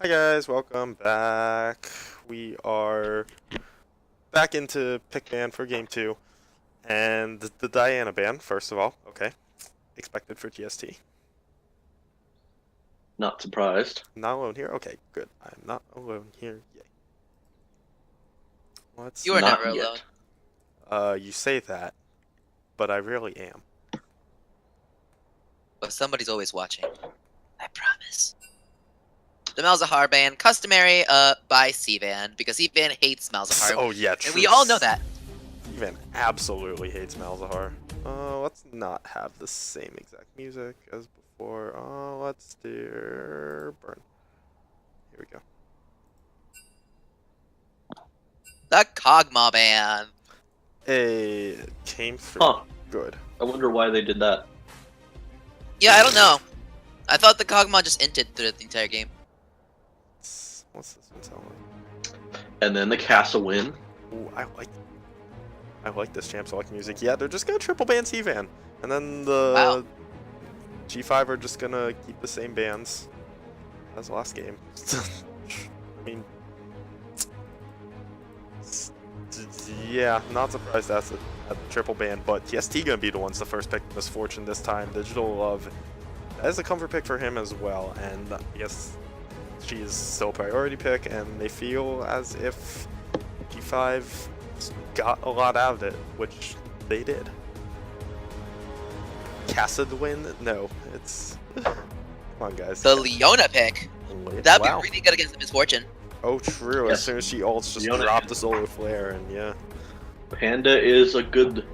Hi guys, welcome back. We are back into pick ban for game 2. And the Diana ban, first of all. Okay. Expected for TST. Not surprised. Not alone here? Okay, good. I'm not alone here. Yay. Let's You are Not never yet. alone. you say that, but I really am. But somebody's always watching. I promise. The Malzahar ban, customary by Cvan, because Cvan hates Malzahar. Oh yeah, true. And we all know that. Steven absolutely hates Malzahar. Let's not have the same exact music as before. Let's do Burn. Here we go. The Kog'Maw ban. It came through. Huh. Good. I wonder why they did that. Yeah, I don't know. I thought the Kog'Maw just inted through the entire game. What's this one telling me? And then the Castle win. Ooh, I like this champ select music. Yeah, they're just gonna triple ban Cvan. And then the Wow. G5 are just gonna keep the same bans as last game. I mean, yeah, not surprised that's a triple ban, but TST gonna be the ones to first pick Misfortune this time. Digital Love, that is a comfort pick for him as well, and I guess she is still a priority pick, and they feel as if G5 got a lot out of it, which they did. Cassid win? No, it's... Come on, guys. The Leona pick. That'd Wow. be really good against the Misfortune. Oh, true. Yes. As soon as she ults, just Leona. drop the solar flare, and yeah. Panda is a good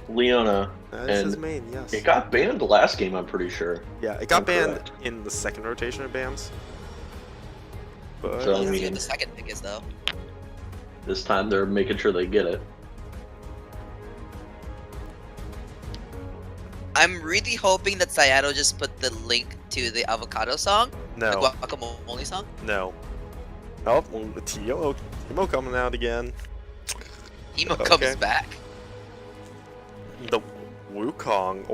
Leona. That is his And main, yes. it got banned last game, I'm pretty sure. Yeah, it got I'm banned correct. in the second rotation of bans. But So, I Let's see mean- what the second pick is, though. This time they're making sure they get it. I'm really hoping that Sayato just put the link to the avocado song, the no, guacamole song. no. Oh, well, Timo coming out again. Emo Okay. comes back. The Wukong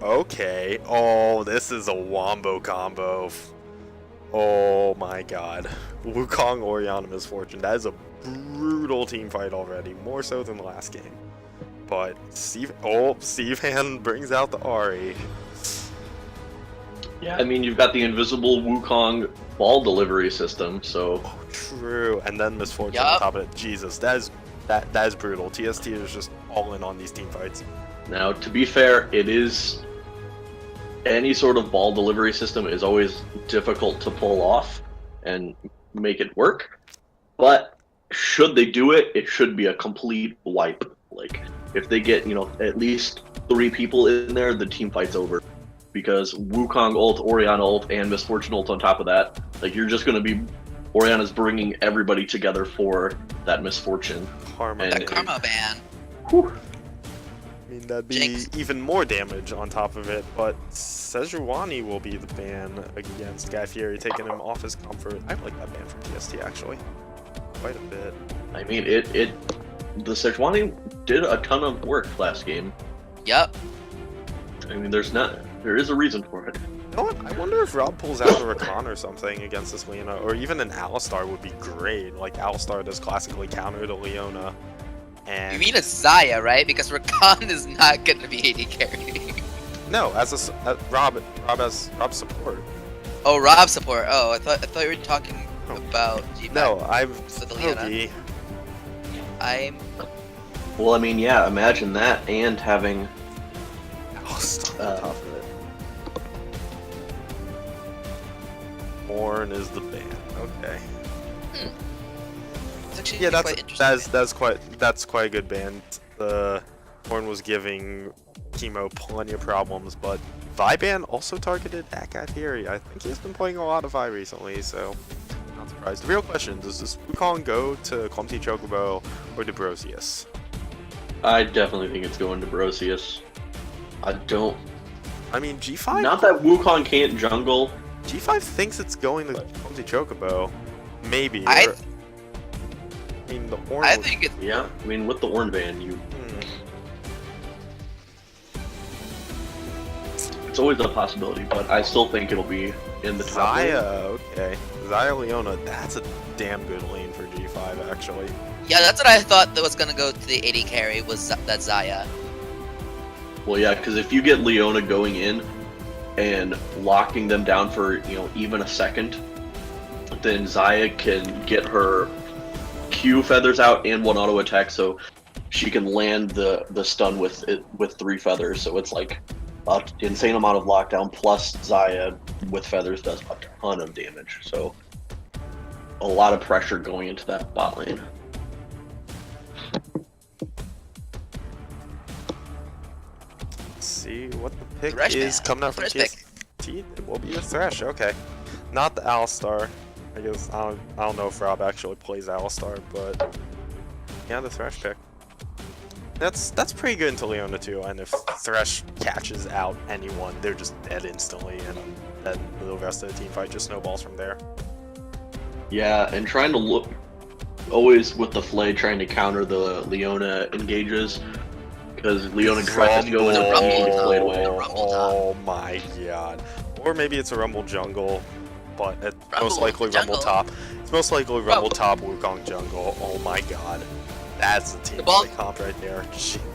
okay. Oh, this is a wombo combo. Oh my god. Wukong Oriana Misfortune. That is a brutal team fight already. More so than the last game. But Stevan brings out the Ari. Yeah, I mean, you've got the invisible Wukong ball delivery system, so Oh, true. And then Misfortune Yup. on top of it. Jesus, that is brutal. TST is just all in on these team fights. now to be fair, it is any sort of ball delivery system is always difficult to pull off and make it work. But should they do it, it should be a complete wipe. Like if they get, at least 3 people in there, the team fight's over. Because Wukong ult, Oriana ult, and Misfortune ult on top of that, like you're just gonna be Oriana's bringing everybody together for that Misfortune. Karma. And- The Karma ban. Whew. I mean, that'd be Jinx. even more damage on top of it, but Sejuani will be the ban against Guy Fieri, taking him off his comfort. I like that ban from TST, actually. Quite a bit. I mean, the Sejuani did a ton of work last game. Yup. I mean, there is a reason for it. You know what? I wonder if Rob pulls out a Rakan or something against this Leona, or even an Alistar would be great. Like, Alistar does classically counter the Leona. And You mean a Zaya, right? Because Rakan is not gonna be AD carry. no, as Rob support. Oh, Rob support. Oh, I thought you were talking Oh. about G5. No, I've the Leona. Hoagie. I'm Well, I mean, yeah, imagine that and having Alistar on top of it. Ornn is the ban. Okay. it's actually Yeah, quite interesting. that's quite a good ban. The Ornn was giving Chemo plenty of problems, but Viban also targeted that guy Fury. I think he's been playing a lot of Vi recently, so not surprised. The real question, does this Wukong go to Clumsy Chocobo or to Brosius? I definitely think it's going to Brosius. I don't. I mean, G5 Not that Wukong can't jungle. G5 thinks it's going to Clumsy Chocobo. Maybe. I or- I mean, the Ornn I was- think it's Yeah, I mean, with the Ornn ban, it's always a possibility, but I still think it'll be in the top lane. Zaya, okay. Zaya Leona, that's a damn good lane for G5, actually. Yeah, that's what I thought that was gonna go to the AD carry was that Zaya. Well, yeah, because if you get Leona going in and locking them down for, you know, even a second, then Zaya can get her Q feathers out and one auto attack, so she can land the stun with 3 feathers. So it's like an insane amount of lockdown, plus Zaya with feathers does a ton of damage. So a lot of pressure going into that bot lane. Let's see what the pick Thresh is man. coming out from Thresh TST. It will be a Thresh, okay. Not the Alistar. I guess I don't know if Rob actually plays Alistar, but yeah, the Thresh pick. That's pretty good into Leona too, and if Thresh catches out anyone, they're just dead instantly, and then the rest of the team fight just snowballs from there. Yeah, and trying to look always with the Flay, trying to counter the Leona engages, because Leona tries to go in and Rumble. Flay away. Oh my god. Or maybe it's a Rumble jungle, but it's most Rumble likely Rumble jungle. top. It's most likely Rumble top, Wukong jungle. Oh my god. That's the team ball- fight comp right there.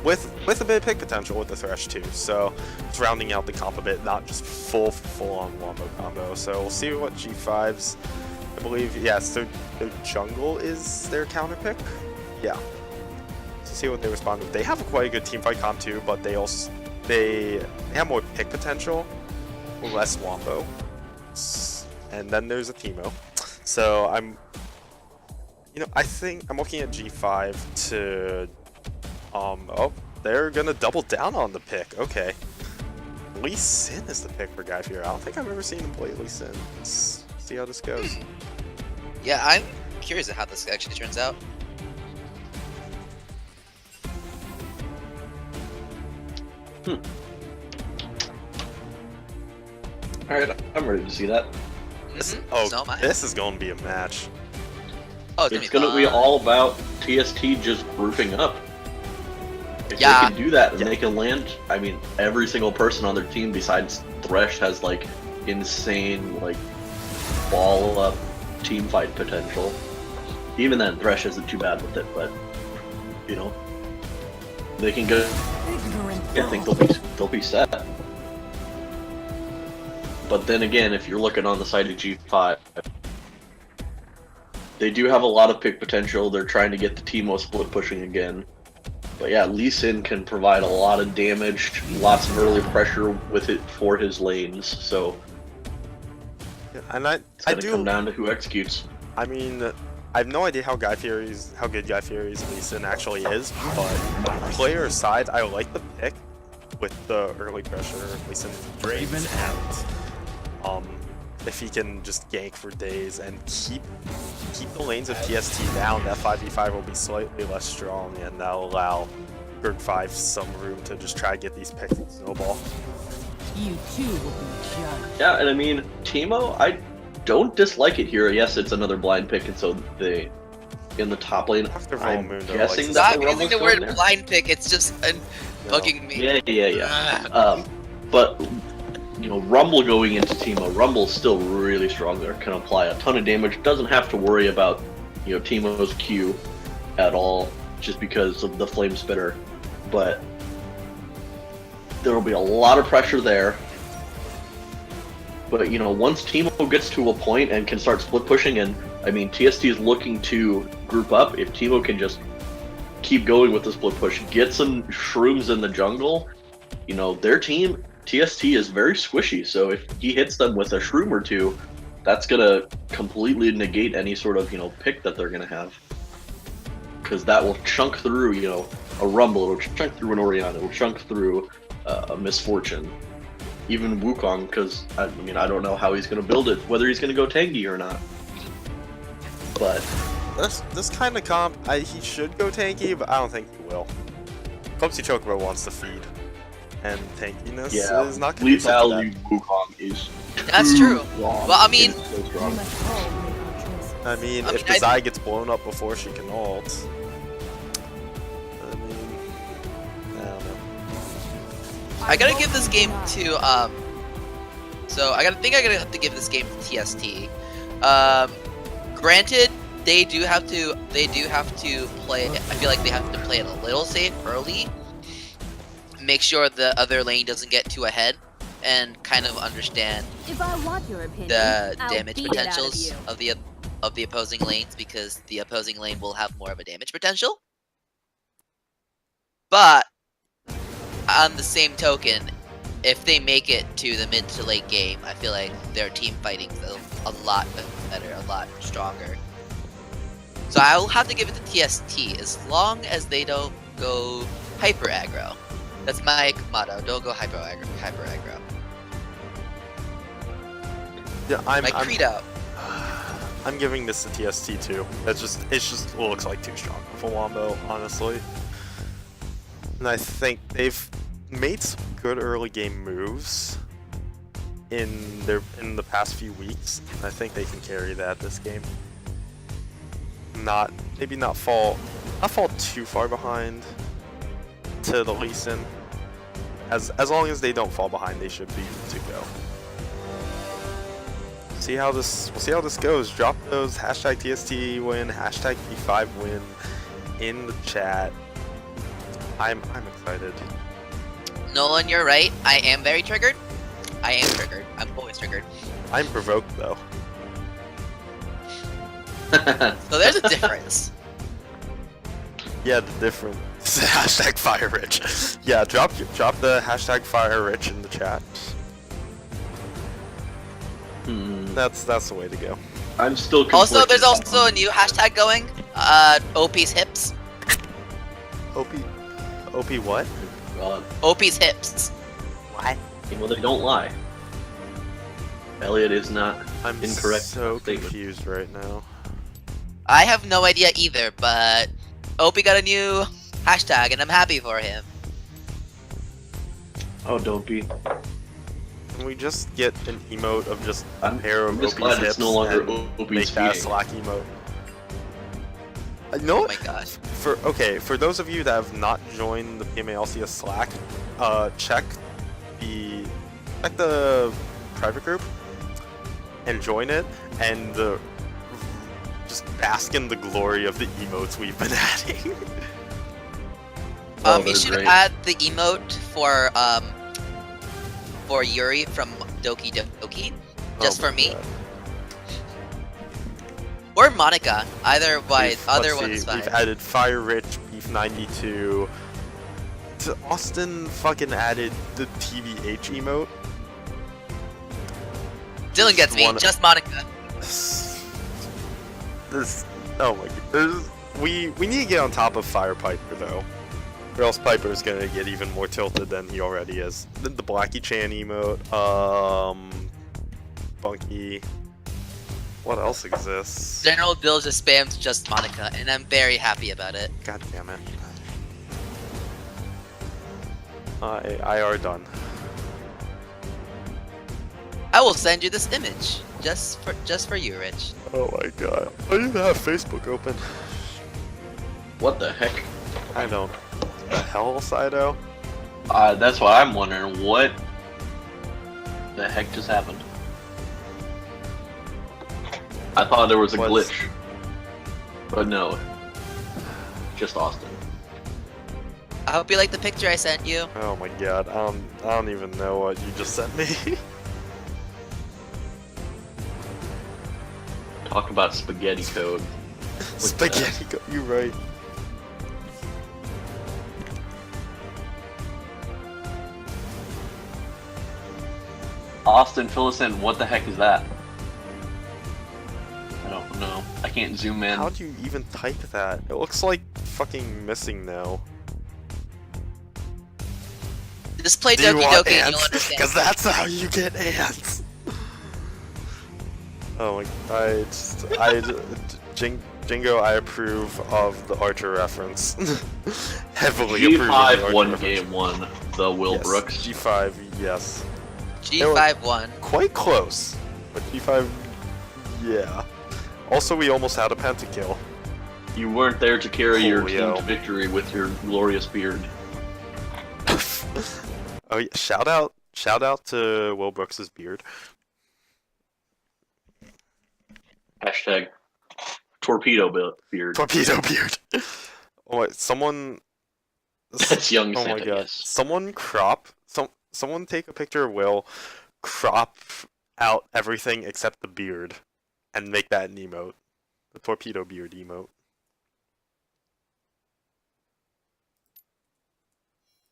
With a bit of pick potential with the Thresh too. So it's rounding out the comp a bit, not just full on wombo combo. So we'll see what G5's, I believe, yes, their jungle is their counter pick. Yeah. To see what they respond with. They have quite a good team fight comp too, but they have more pick potential, less wombo. And then there's a Teemo. So I think I'm looking at G5 to, oh, they're gonna double down on the pick. Okay. Lee Sin is the pick for Guy Fieri. I don't think I've ever seen him play Lee Sin. Let's see how this goes. Yeah, I'm curious at how this actually turns out. Alright, I'm ready to see that. So am I. This is gonna be a match. Oh, It's gonna be all about TST just grouping up. If Yeah. they can do that, and they can land, I mean, every single person on their team besides Thresh has like insane like ball up team fight potential. Even then, Thresh isn't too bad with it, but you know, they can go. I think they'll be set. But then again, if you're looking on the side of G5, they do have a lot of pick potential. They're trying to get the Teemo split pushing again. But yeah, Lee Sin can provide a lot of damage, lots of early pressure with it for his lanes. So And it's gonna come down to who executes. I mean, I have no idea how good Guy Fieri's Lee Sin actually is, but player aside, I like the pick with the early pressure Lee Sin Draven and if he can just gank for days and keep the lanes of TST down, that 5v5 will be slightly less strong, and that'll allow Berg 5 some room to just try to get these picks and snowball. You too will be judged. Yeah, and I mean, Teemo, I don't dislike it here. Yes, it's another blind pick, and so they in the top lane. After I'm Volmundo guessing likes that Stop the using Rumble's the going word there. blind pick. It's just bugging me. Yeah. But you know, Rumble going into Teemo, Rumble's still really strong there. Can apply a ton of damage. Doesn't have to worry about, you know, Teemo's Q at all, just because of the Flame Spitter. But there will be a lot of pressure there. But you know, once Teemo gets to a point and can start split pushing, and I mean, TST is looking to group up. If Teemo can just keep going with the split push, get some shrooms in the jungle, you know, their team, TST, is very squishy. So if he hits them with a shroom or two, that's gonna completely negate any sort of, you know, pick that they're gonna have. Because that will chunk through, you know, a Rumble, it'll chunk through an Orianna, it'll chunk through a Misfortune. Even Wukong, because I mean, I don't know how he's gonna build it, whether he's gonna go tanky or not. But This kind of comp, he should go tanky, but I don't think he will. Clumsy Chocobo wants to feed, and tankiness yeah, is not going to be something lethality Wukong is That's too true. long. Well, I mean- It's so We strong. must all make our choices. I mean, I if mean, the I- Zai gets blown up before she can ult, I mean, I don't know. I gotta give this game to So I think I'm gonna have to give this game to TST. Granted, they do have to play. I feel like they have to play it a little safe early. Make sure the other lane doesn't get too ahead, and kind of understand If I want your opinion, the I'll damage beat it out of potentials you. of the opposing lanes, because the opposing lane will have more of a damage potential. But on the same token, if they make it to the mid to late game, I feel like their team fighting's a lot better, a lot stronger. So I will have to give it to TST as long as they don't go hyper aggro. That's my motto. Don't go hyper aggro. Yeah, My credo. I'm giving this to TST too. It just looks like too strong of a Wombo, honestly. And I think they've made some good early game moves in the past few weeks, and I think they can carry that this game. Maybe not fall too far behind to the Lee Sin. As long as they don't fall behind, they should be good to go. We'll see how this goes. Drop those hashtag TST win, hashtag P5 win in the chat. I'm excited. Nolan, you're right. I am very triggered. I am triggered. I'm always triggered. I'm provoked though. So there's a difference. Yeah, the difference. Hashtag fire rich. Yeah, drop the hashtag fire rich in the chat. That's the way to go. I'm still Also, there's conflicted. also a new hashtag going. OP's hips. OP what? God. OP's hips. What? Well, they don't lie. Elliot is not I'm incorrect. so statement. confused right now. I have no idea either, but OP got a new hashtag, and I'm happy for him. Oh, don't be. Can we just get an emote of just a I'm pair of just OP's glad hips it's no longer and OP's make that a feeding. Slack emote? You know Oh what? my gosh. For those of you that have not joined the PMA LCS Slack, check the private group and join it, and just bask in the glory of the emotes we've been adding. Oh, You they're should great. add the emote for Yuri from Doki Doki, just Oh my for me, God. or Monica. Either Let's one's see, fine. we've added Fire Rich, Beef 92. To Austin fucking added the TBH emote. Dylan gets me, One- just Monica. This, oh my god. We need to get on top of Fire Piper though. Or else Piper's gonna get even more tilted than he already is. The Blackie Chan emote, Bunky. What else exists? General Bill just spammed just Monica, and I'm very happy about it. God damn it. IR done. I will send you this image, just for you, Rich. Oh my god. I didn't have Facebook open. What the heck? I don't. The hell, Sido? That's why I'm wondering what the heck just happened. I thought there was a What's- glitch, but no, just Austin. I hope you like the picture I sent you. Oh my god. I don't even know what you just sent me. Talk about spaghetti code. Spaghetti. You're right. Austin, fill us in. What the heck is that? I don't know. I can't zoom in. How'd you even type that? It looks like fucking missing now. Just play Do you Doki want Doki and you'll ants? understand. Because that's how you get ants. Oh my! Jingo, I approve of the Archer reference. Heavily approve of the Archer G5 won reference. game one. The Will Yes, Brooks. G5, yes. G5 won. Quite close, but G5, yeah. Also, we almost had a pentakill. You weren't there to carry your team Julio. to victory with your glorious beard. Oh yeah, shout out Shout out to Will Brooks's beard. Hashtag torpedo beard. Torpedo beard. Oh wait, someone. That's young Oh Santa, my god. yes. Someone crop. Someone take a picture of Will, crop out everything except the beard, and make that an emote. The torpedo beard emote.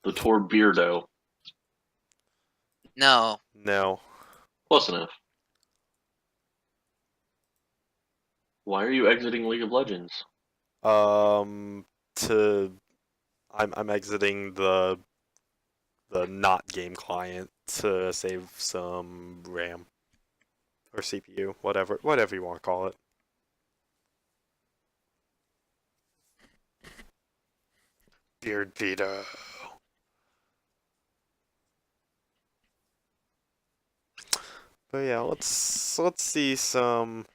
The Torbeardo. No. No. Close enough. Why are you exiting League of Legends? I'm exiting the not game client to save some RAM or CPU, whatever you want to call it. Beard Vito. But yeah, let's see some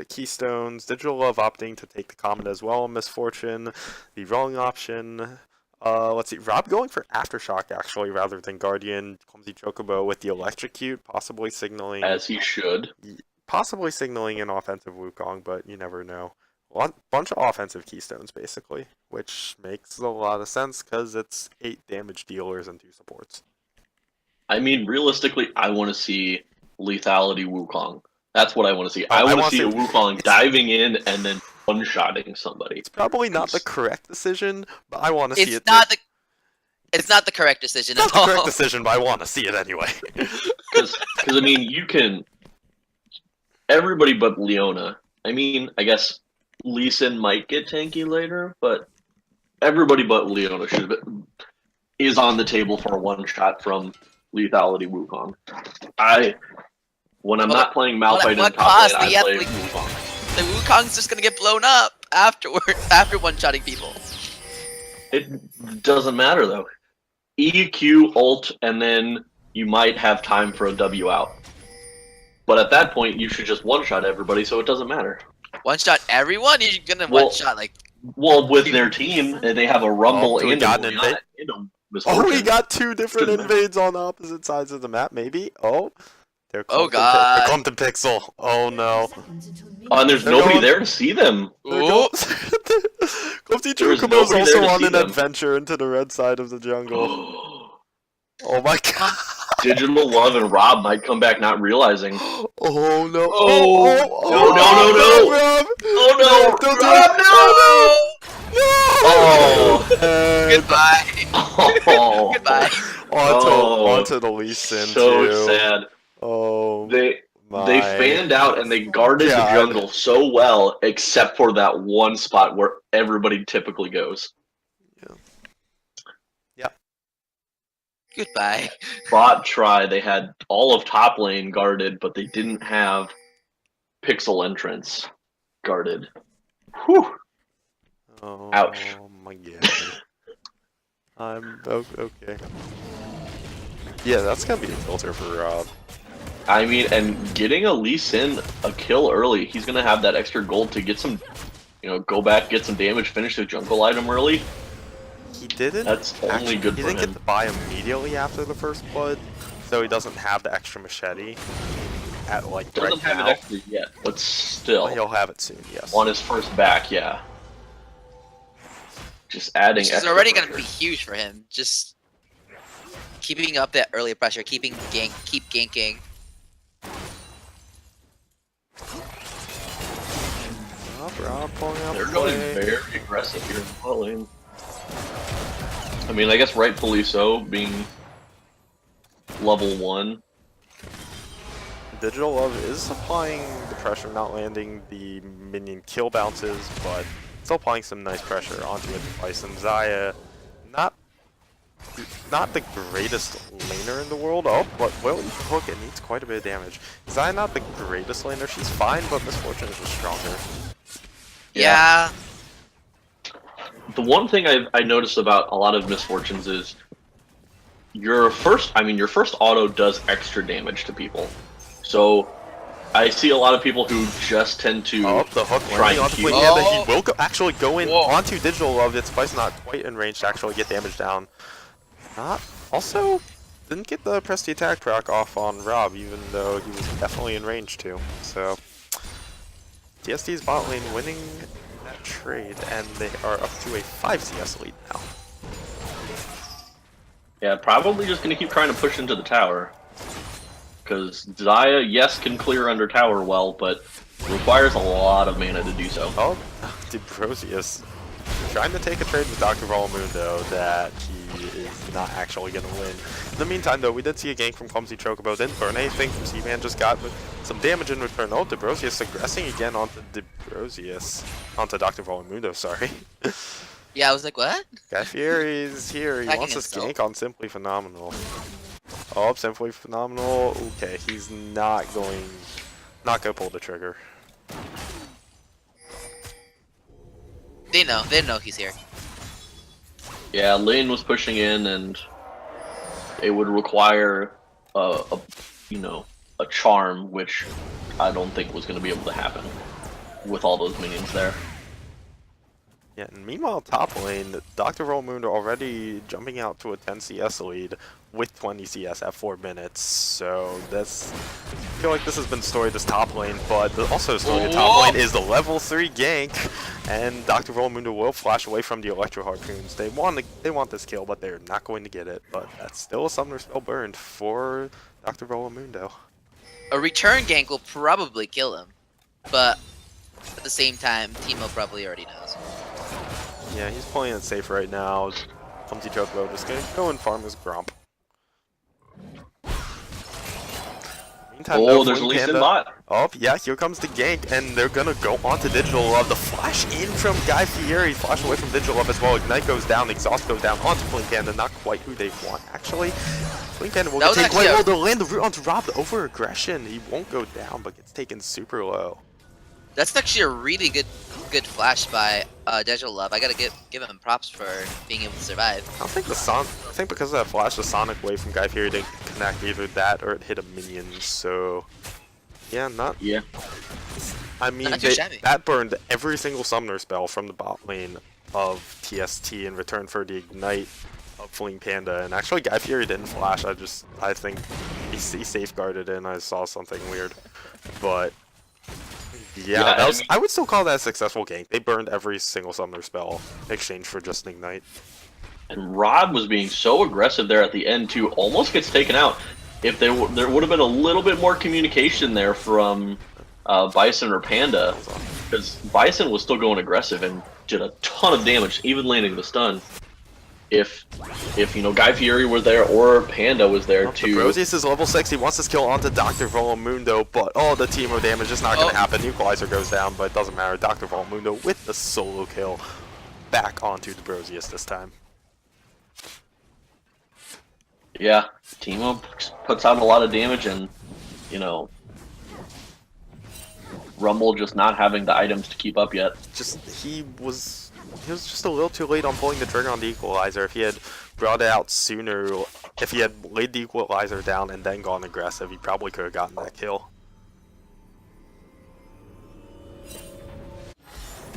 keystones. Digital Love opting to take the Comet as well. Misfortune, the rolling option. Let's see. Rob going for Aftershock actually rather than Guardian. Clumsy Chocobo with the Electrocute, possibly signaling. As he should. Possibly signaling an offensive Wukong, but you never know. Bunch of offensive keystones basically, which makes a lot of sense because it's 8 damage dealers and 2 supports. I mean, realistically, I want to see lethality Wukong. That's what I want to see. I want to see a Wukong diving in and then one-shotting somebody. It's probably not the correct decision, but I want to see it. It's not the correct decision It's at not all. the correct decision, but I want to see it anyway. Because I mean, you can. Everybody but Leona. I mean, I guess Lee Sin might get tanky later, but everybody but Leona is on the table for a one-shot from lethality Wukong. When I'm not playing Malphite in top cost? lane, I play The Wukong. The Wukong's just gonna get blown up afterward after one-shotting people. It doesn't matter though. EQ, ult, and then you might have time for a W out. But at that point, you should just one-shot everybody, so it doesn't matter. One-shot everyone? You're gonna one-shot like... Well, with their team, and they have a Rumble we and got a an invade. Misfortune. Oh, we got 2 different invades on opposite sides of the map, maybe? Oh. Oh god. Clumpton Pixel. Oh no. Oh, and there's nobody there to see them. Ooh. Clumpty There's Chukumo's nobody also there to on see an them. adventure into the red side of the jungle. Oh my god. Digital Love and Rob might come back not realizing. Oh no. No. Oh no! Don't do Rob, it. no! No! And Goodbye. Oh. Goodbye. onto the Lee Sin So too. sad. Oh. They fanned out and they guarded the God. jungle so well, except for that one spot where everybody typically goes. Goodbye. Bot tried. They had all of top lane guarded, but they didn't have Pixel entrance guarded. Whew. Oh, Ouch. my god. I'm okay. Yeah, that's gonna be a filter for Rob. I mean, and getting a Lee Sin a kill early, he's gonna have that extra gold to get some, go back, get some damage, finish the jungle item early. He didn't. That's only good He for didn't him. get the buy immediately after the first blood, so he doesn't have the extra machete at Doesn't right have now. it extra yet, but still, But he'll have it soon. Yes. on his first back, yeah. Just adding. Which is extra already pressure. gonna be huge for him. Just keeping up that early pressure, keep ganking. Rob pulling out They're the going play. very aggressive here in the lane. I mean, I guess rightfully so, being level 1. Digital Love is applying the pressure, not landing the minion kill bounces, but still applying some nice pressure onto it. Bison Zaya, not the greatest laner in the world. Oh, but will you hook? It needs quite a bit of damage. Zaya not the greatest laner. She's fine, but Misfortune is just stronger. Yeah. The one thing I noticed about a lot of Misfortunes is your first auto does extra damage to people. So I see a lot of people who just tend to Oh, the hook try landing and onto keep. Queen. Yeah, but he will actually go in Whoa. onto Digital Love. It's Spice not quite in range to actually get damage down. Also, didn't get the press the attack proc off on Rob, even though he was definitely in range to. So TSD's bot lane winning that trade, and they are up to a 5 CS lead now. Yeah, probably just gonna keep trying to push into the tower. Because Xayah, yes, can clear under tower well, but requires a lot of mana to do so. Oh, Debrosius trying to take a trade with Dr. Valamundo that he is not actually going to win. In the meantime, though, we did see a gank from Clumsy Chocobo. Didn't burn anything from Seaman, just got some damage in return. Oh, Debrosius aggressing again onto Dr. Valamundo, sorry. Yeah, I was like, what? Guy Fieri's here. He Attacking wants this himself. gank on Simply Phenomenal. Oh, Simply Phenomenal. Okay, he's not going to pull the trigger. They know he's here. Yeah, Lane was pushing in, and it would require a charm, which I don't think was going to be able to happen with all those minions there. Yeah, and meanwhile, top lane, Dr. Rollmoon already jumping out to a 10 CS lead with 20 CS at 4 minutes. So that's, I feel like this has been story this top lane, but also the story of top lane is the level 3 gank, and Dr. Rollmoon will flash away from the Electro Harpoons. They want this kill, but they're not going to get it. But that's still a summoner spell burned for Dr. Rollamundo. A return gank will probably kill him, but at the same time, Teemo probably already knows. Yeah, he's playing it safe right now. Clumsy Chocobo just gonna go and farm his Gromp. Meantime, Oh, there's a Lee Sin bot. Oh, yeah, here comes the gank, and they're gonna go onto Digital Love. The flash in from Guy Fieri, flash away from Digital Love as well. Ignite goes down, Exhaust goes down onto Flink Panda, not quite who they want, actually. Flink Panda will That get was taken actually away. a- Oh, they'll land the root onto Rob, the over-aggression. He won't go down, but gets taken super low. That's actually a really good flash by Digital Love. I gotta give him props for being able to survive. I think because of that flash, the Sonic Wave from Guy Fieri didn't connect either that or it hit a minion, so yeah, Yeah. I mean, Not too shabby. that burned every single summoner spell from the bot lane of TST in return for the Ignite of Fleeing Panda, and actually Guy Fieri didn't flash, I think he safeguarded it and I saw something weird, but yeah, that was, I would still call that a successful gank. They burned every single summoner spell in exchange for just an Ignite. And Rob was being so aggressive there at the end too, almost gets taken out. If there would have been a little bit more communication there from Bison or Panda, because Bison was still going aggressive and did a ton of damage, even landing the stun. If Guy Fieri were there or Panda was there too. Debrosius is level 6, he wants this kill onto Dr. Valamundo, but the Teemo damage is not going to happen. Equalizer goes down, but it doesn't matter. Dr. Valamundo with the solo kill back onto Debrosius this time. Yeah, Teemo puts out a lot of damage, and Rumble just not having the items to keep up yet. He was just a little too late on pulling the trigger on the equalizer. If he had brought it out sooner, if he had laid the equalizer down and then gone aggressive, he probably could have gotten that kill.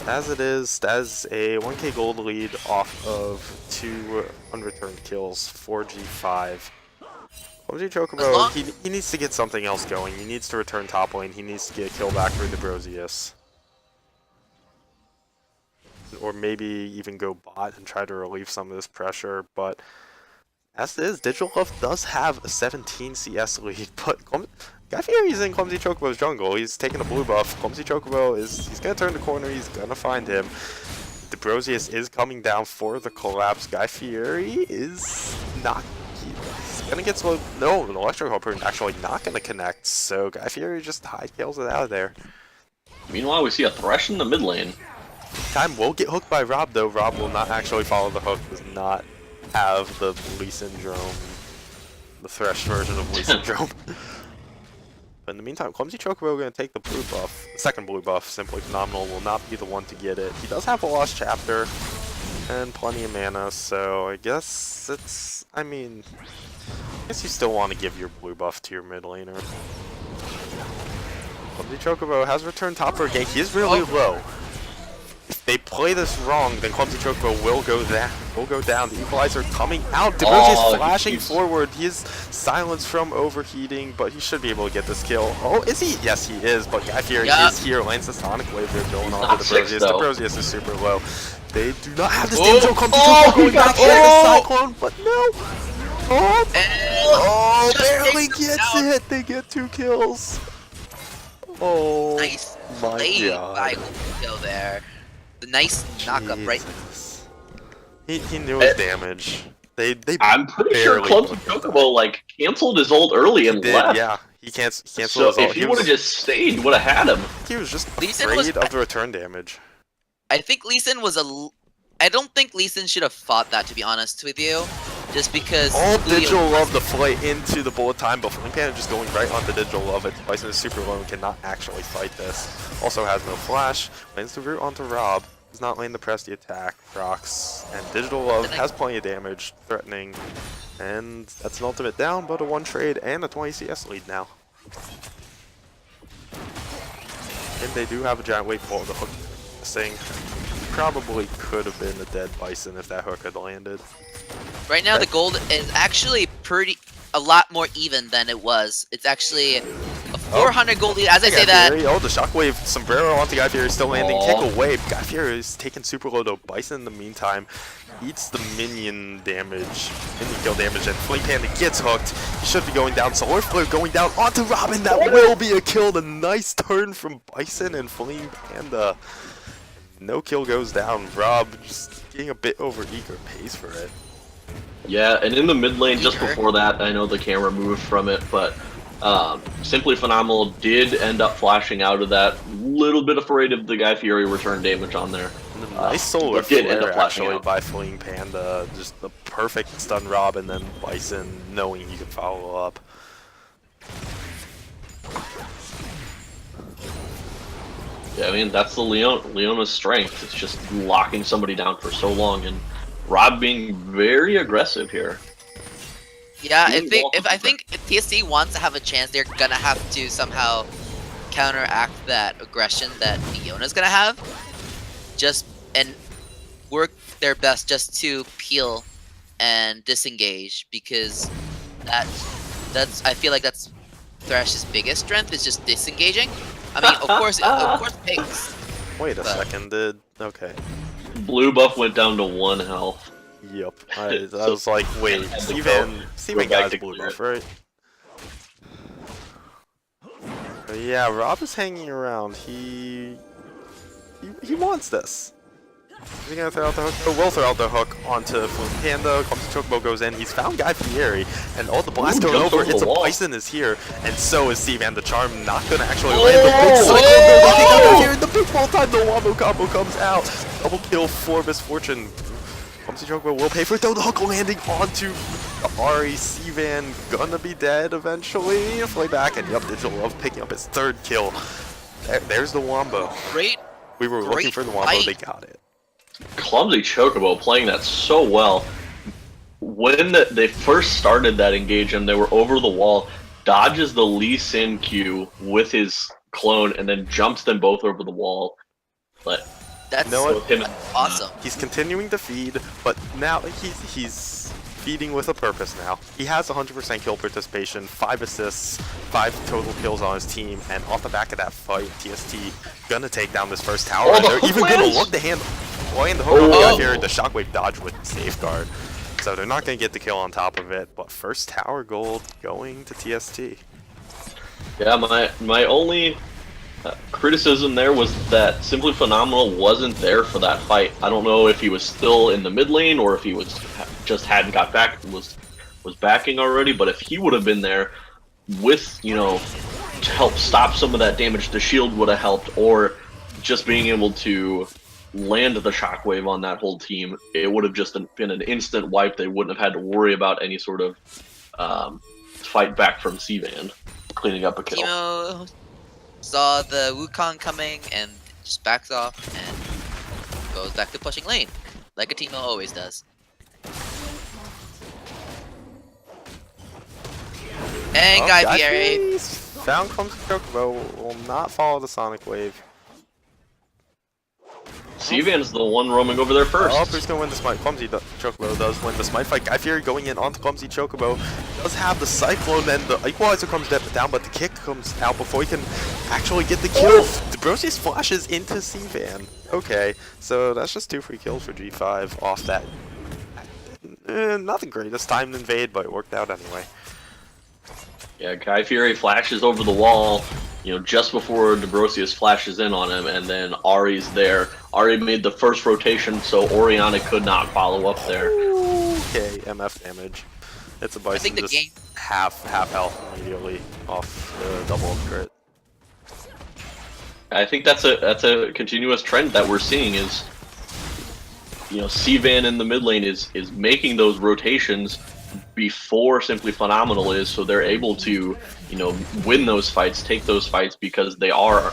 As it is, that is a 1k gold lead off of 2 unreturned kills, 4G5. Clumsy Chocobo, he needs to get something else going. He needs to return top lane. He needs to get a kill back for Debrosius. Or maybe even go bot and try to relieve some of this pressure, but as it is, Digital Love does have a 17 CS lead, but Guy Fieri's in Clumsy Chocobo's jungle. He's taking a blue buff. Clumsy Chocobo he's gonna turn the corner, he's gonna find him. Debrosius is coming down for the collapse. Guy Fieri is not, he's gonna get slowed. No, an Electro Harpoon actually not gonna connect, so Guy Fieri just high kills it out of there. Meanwhile, we see a Thresh in the mid lane. Time will get hooked by Rob, though. Rob will not actually follow the hook, does not have the Lee Syndrome, the Thresh version of Lee Syndrome. But in the meantime, Clumsy Chocobo going to take the blue buff, the second blue buff. Simply Phenomenal will not be the one to get it. He does have a Lost Chapter and plenty of mana, so I guess it's, I guess you still want to give your blue buff to your mid laner. Clumsy Chocobo has returned top for a gank. He is really low. they play this wrong, then Clumsy Chocobo will go down. The Equalizer coming out. Debrosius flashing forward. He is silenced from overheating, but he should be able to get this kill. Oh, is he? Yes, he is. But Guy Fieri is here. Lands the Sonic Wave. They're going on to Debrosius. Debrosius is super low. They do not have this damage. Clumsy Chocobo going back here. The Cyclone, but no. Oh, barely gets it. They get 2 kills. Oh, Nice my play God. by Kill there. The nice knockup, right? Jesus. He knew his damage. They I'm pretty sure barely Clumsy booked that. Chocobo like canceled his ult early and Did, left. yeah. He canceled So his ult. if he would have just stayed, he would have had him. He was just Lee Sin was- afraid of the return damage. I think Lee Sin was I don't think Lee Sin should have fought that, to be honest with you. Just because... All Digital Love the flight into the bullet time, but Flame Panda just going right onto Digital Love. It. Bison is super low and cannot actually fight this. Also has no flash. Lands the root onto Rob. Does not lane the press the attack. Rocks. And Digital Love has plenty of damage. Threatening. And that's an ultimate down, but a 1 trade and a 20 CS lead now. And they do have a giant wave ball. The hook thing probably could have been a dead Bison if that hook had landed. Right now, the gold is actually a lot more even than it was. It's actually a 400 gold lead. As I say that, Oh, the shockwave sombrero onto Guy Fieri still landing. Kick away. Guy Fieri is taking super low to Bison in the meantime. Eats the minion damage, minion kill damage, and Flame Panda gets hooked. He should be going down. Solar Flare going down onto Robin. That will be a kill. A nice turn from Bison and Flame Panda. No kill goes down. Rob just getting a bit overeager, pays for it. Yeah, and in the mid lane just before that, I know the camera moved from it, but Simply Phenomenal did end up flashing out of that. Little bit afraid of the Guy Fury return damage on there. Nice solar did end up flare flashing actually out. by Flame Panda. Just the perfect stun Rob, and then Bison knowing he can follow up. Yeah, I mean, that's the Leona's strength. It's just locking somebody down for so long, and Rob being very aggressive here. yeah, if I think if TSC wants to have a chance, they're gonna have to somehow counteract that aggression that Leona's gonna have. And work their best just to peel and disengage, because that's I feel like that's Thrash's biggest strength, is just disengaging. I mean, of course Pigs. Wait a second, okay. Blue buff went down to 1 health. Yep. I was like, wait, Steven back guy's to blue clear buff, right? But yeah, Rob is hanging around. He wants this. Is he gonna throw out the hook? Oh, will throw out the hook onto Flame Panda. Clumsy Chocobo goes in. He's found Guy Fieri, and all the blast going jumps over. over the It's a wall. Bison is here, and so is Steve. And the charm not gonna actually land. The big cycle Guy Fieri. The big ball time. The wombo combo comes out. Double kill for Misfortune. Clumsy Chocobo will pay for it though. The hook landing onto Ari. Sivan gonna be dead eventually. Play back, and yup, Digital Love picking up his 3rd kill. There's the wombo. Great. We were looking for the wombo. fight. They got it. Clumsy Chocobo playing that so well. When they first started that engage and they were over the wall, dodges the Lee Sin Q with his clone and then jumps them both over the wall. But That's You know what? him, awesome. He's continuing to feed, but now he's feeding with a purpose now. He has 100% kill participation, 5 assists, 5 total kills on his team, and off the back of that fight, TST gonna take down this first tower. Oh, And the they're hook even gonna lands! look to land the hook on the Oh. guy here, the shockwave dodge with safeguard. So they're not gonna get the kill on top of it, but first tower gold going to TST. yeah, my only criticism there was that Simply Phenomenal wasn't there for that fight. I don't know if he was still in the mid lane or if he was just hadn't got back, was backing already. But if he would have been there with, to help stop some of that damage, the shield would have helped, or just being able to land the shockwave on that whole team, it would have just been an instant wipe. They wouldn't have had to worry about any sort of fight back from Sivan cleaning up a kill. Timo saw the Wukong coming and just backs off and goes back to pushing lane, like a Timo always does. And Oh, Guy Fieri. Fieri's found Clumsy Chocobo, will not follow the Sonic Wave. Cvan's the one roaming over there first. Oh, who's gonna win the Smite? Clumsy Chocobo does win the Smite fight. Guy Fury going in onto Clumsy Chocobo. Does have the Cyclone, and the Equalizer comes down, but the kick comes out before he can actually get the kill. Brosius flashes into Cvan. Okay, so that's just 2 free kills for G5 off that. Not the greatest timed invade, but it worked out anyway. Yeah, Guy Fury flashes over the wall, just before Debrosius flashes in on him, and then Ari's there. Ari made the first rotation, so Oriana could not follow up there. Okay, MF damage. It's a Bison, I think the just game half health immediately off the double crit. I think that's a continuous trend that we're seeing is, Cvan in the mid lane is making those rotations before Simply Phenomenal is, so they're able to, win those fights, take those fights because they are,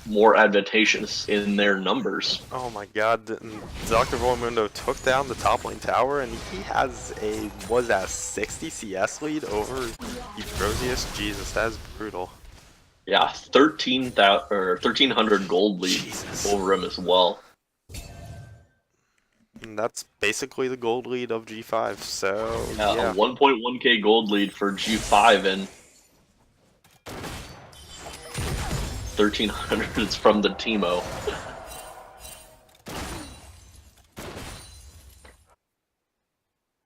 more advantageous in their numbers. Oh my god, Dr. Volmundo took down the top lane tower and he has was that 60 CS lead over Brosius? Jesus, that is brutal. Yeah, 1300 gold lead over him as well. And that's basically the gold lead of G5, so yeah. A 1.1k gold lead for G5 and 1300 is from the Teemo.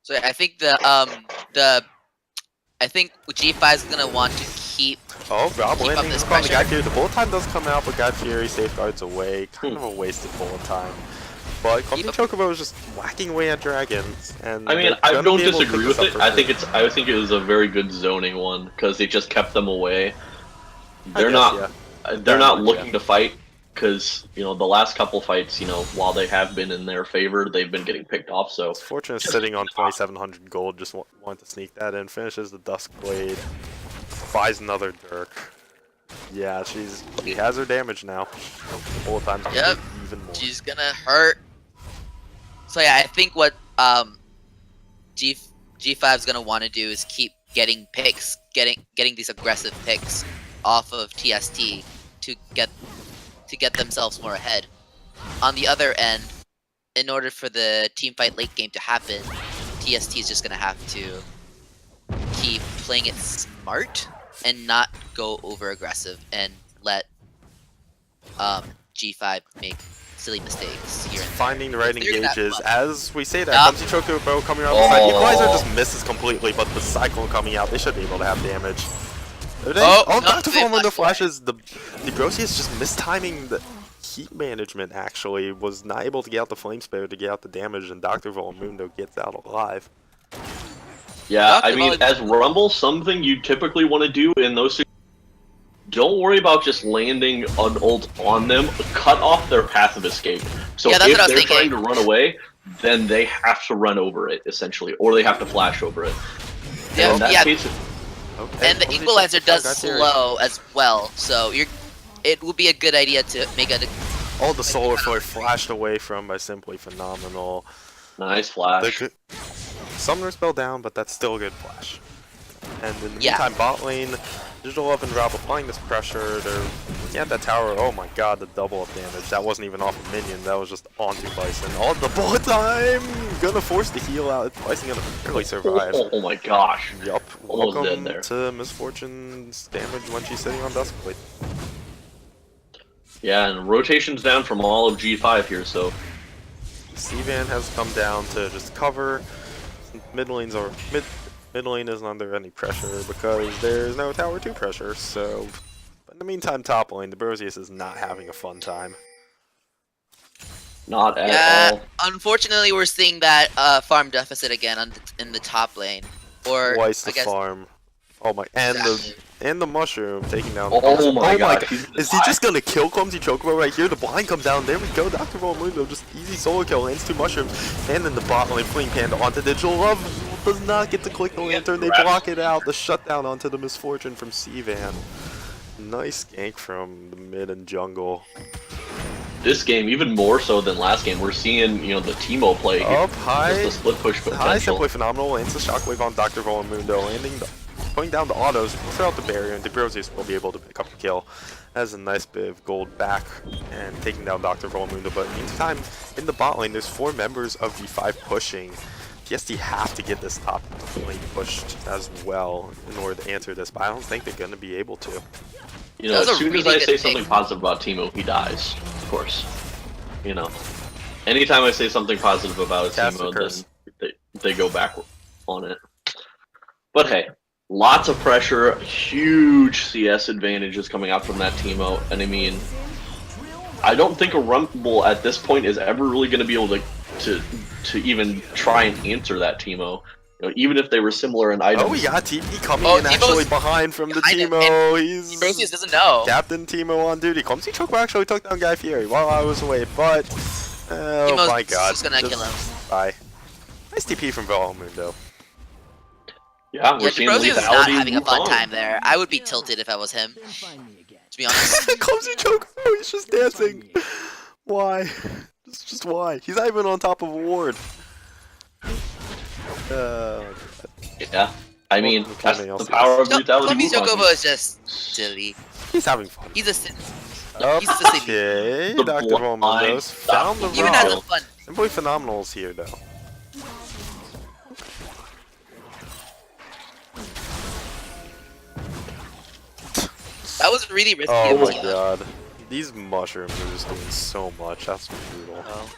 So I think I think G5 is gonna want to keep. Oh, Rob Keep up landing this upon the Guy pressure. Fury. The bullet time does come out, but Guy Fury safeguards away. Kind of a wasted bullet time. But Clumsy Chocobo is just whacking away at dragons, and I mean, they're I gonna don't be able to disagree pick with this it. up I for think it was a very good zoning one because it just kept them away. I They're guess, not yeah. they're not Yeah. looking to fight because the last couple fights, while they have been in their favor, they've been getting picked off. So It's fortunate sitting on 2,700 gold, just wanted to sneak that in. Finishes the Dusk Blade, buys another Dirk. Yeah, she has her damage now. Bullet time's gonna Yep. be even more. She's gonna hurt. So yeah, I think what G5's gonna want to do is keep getting picks, getting these aggressive picks off of TST to get themselves more ahead. On the other end, in order for the team fight late game to happen, TST is just gonna have to keep playing it smart and not go over aggressive and let G5 make silly mistakes here and there. Finding the right They're gonna have engages. fun. As we say that, Yup. Clumsy Chocobo coming around the side. Oh. Equalizer just misses completely, but the Cyclone coming out, they should be able to have damage. Oh, no, Dr. they Volmundo flash flashes. The Brosius just mistiming the heat management, actually. Was not able to get out the Flame Spare to get out the damage, and Dr. Volmundo gets out alive. yeah, I Dr. mean, Volley- as Rumble, something you typically want to do in those. Don't worry about just landing an ult on them. Cut off their path of escape. So Yeah, that's if what I was they're trying thinking. to run away, then they have to run over it essentially, or they have to flash over it. Yeah, In that yeah. case, Okay, And the Clumsy equalizer Chocobo does got there. slow as well, so it would be a good idea to make a. All the solar flare flashed away from by Simply Phenomenal. nice flash. Summoner spell down, but that's still a good flash. And in the Yeah. meantime, bot lane, Digital Love and Rob applying this pressure. They're looking at that tower. Oh my god, the double up damage. That wasn't even off a minion, that was just onto Bison. Oh, the bullet time! Gonna force the heal out. Bison gonna barely survive. Oh my gosh. Yup. Almost dead Welcome there. to Misfortune's damage when she's sitting on Duskblade. Yeah, and rotations down from all of G5 here, so Cvan has come down to just cover. Mid lane isn't under any pressure because there's no tower 2 pressure, so but in the meantime top lane, the Brosius is not having a fun time. not at Yeah, all. unfortunately, we're seeing that farm deficit again in the top lane, or Twice I the guess. farm. Oh my, and Exactly. the mushroom taking down. Oh my god. Is he just gonna kill Clumsy Chocobo right here? The blind comes down. There we go. Dr. Volmundo just easy solo kill. Lands 2 mushrooms. And then the bot lane Fleeing Panda onto Digital Love. Does not get to click the lantern. They block it out. The shutdown onto the Misfortune from Cvan. Nice gank from the mid and jungle. This game, even more so than last game, we're seeing, the Teemo play here. Up high. Just the split push High potential. Simply Phenomenal. Lands the shockwave on Dr. Volmundo. Landing the putting down the autos, throw out the barrier, and DeBrosius will be able to pick up the kill. That's a nice bit of gold back and taking down Dr. Volmundo. But meantime, in the bot lane, there's 4 members of V5 pushing. TSD have to get this top lane pushed as well in order to answer this, but I don't think they're going to be able to. You know, That was as a soon as really I good say pick. something positive about Teemo, he dies. Of course. You know, anytime I say something positive about Cast the Teemo, curse. then they go back on it. But hey, lots of pressure, huge CS advantages coming out from that Teemo, and I mean, I don't think a Rumble at this point is ever really going to be able to even try and answer that Teemo. You know, even if they were similar in items. Oh, we got TP coming Oh, in Teemo's actually behind from the behind him, Teemo. He's DeBrosius doesn't know. Captain Teemo on duty. Clumsy Choco actually took down Guy Fieri while I was away, but oh Teemo's my god. just gonna kill him. Bye. Nice TP from Volmundo. Yeah, we're Yeah, seeing DeBrosius is not lethality having a move fun on. time there. I would be tilted if I was him, Then find me again. to be honest. Clumsy Choco, he's just dancing. Why? Just why? He's not even on top of a ward. Yeah, I mean, Welcome to that's PMA the LCS. power of No, brutality Clumsy move on. Chocobo is just silly. He's having fun. He's a he's a silly. Okay, The Dr. blind Volmundo's found the stuff. Even rock. has a fun. Simply Phenomenal's here though. That was really risky. Oh of my Teemo. god. These mushrooms are just doing so much. That's brutal. Oh.